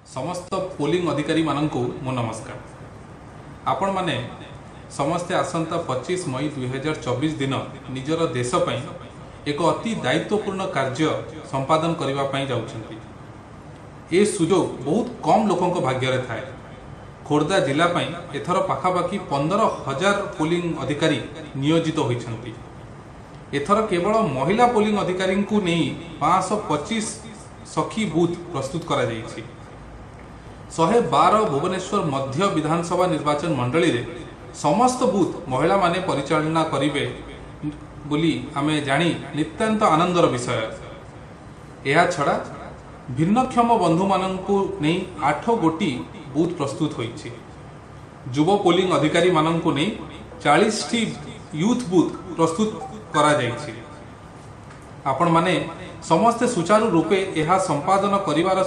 समस्त पोलिंग अधिकारी मानकु मो नमस्कार। आपण माने समस्ते आसंता 25 मई 2024 दिन निजर देश पई एक अति दायित्वपूर्ण कार्य संपादन करबा पई जाउछंती। ए सुजोग बहुत कम लोकंक भाग्य रे थाए। खोर्धा जिला पई एथर पाखापाखी 15,000 पोलिंग अधिकारी नियोजित होइछंती। एथर केवल महिला पोलिंग अधिकारी को नहीं 525 सखी बूथ प्रस्तुत करा जाइछि। 112 भुवनेश्वर मध्य विधानसभा निर्वाचन मंडली रे समस्त बूथ महिला माने परिचालना करिवे बोली आमे जानी नित्यांत आनंदर विषय। एहा छड़ा भिन्नक्षम बंधु माननकु नै 8 गोटी बूथ प्रस्तुत होइछि। युव पोलिंग अधिकारी माननकु नै 40 टी यूथ बूथ प्रस्तुत करा जाइछि। आपण माने समस्त सुचारू रूपे एहा संपादन करिवार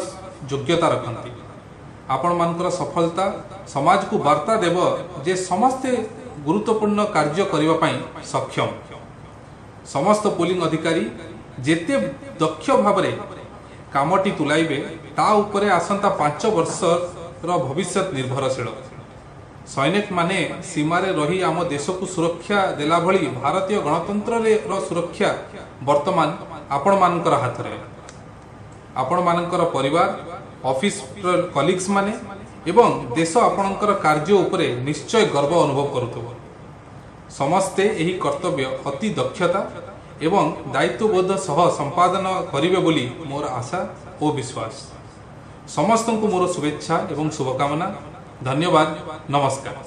योग्यता रखंती। आपण मानकर सफलता समाज को वार्ता देव जे समस्ते गुरुत्वपूर्ण कार्य करबा पई सक्षम। समस्त पोलिंग अधिकारी जेते दक्ष भावरे कामटी तुलाइबे ता उपरे आसंता 5 वर्ष रो भविष्य निर्भरशील। सैनिक माने सीमारे रही आम देश को सुरक्षा देला भली भारतीय गणतंत्र रो सुरक्षा वर्तमान आपण मानकर हाथ रे। आपण मानकर परिवार ऑफिस कलीग्स माने एवं देश आपणकर कार्य उपरे निश्चय गर्व अनुभव करुथबो। समस्ते एही कर्तव्य अति दक्षता एवं दायित्वबोध सह संपादन करिवे बोली मोर आशा और विश्वास। समस्त को मोर शुभेच्छा एवं शुभकामना। धन्यवाद। नमस्कार।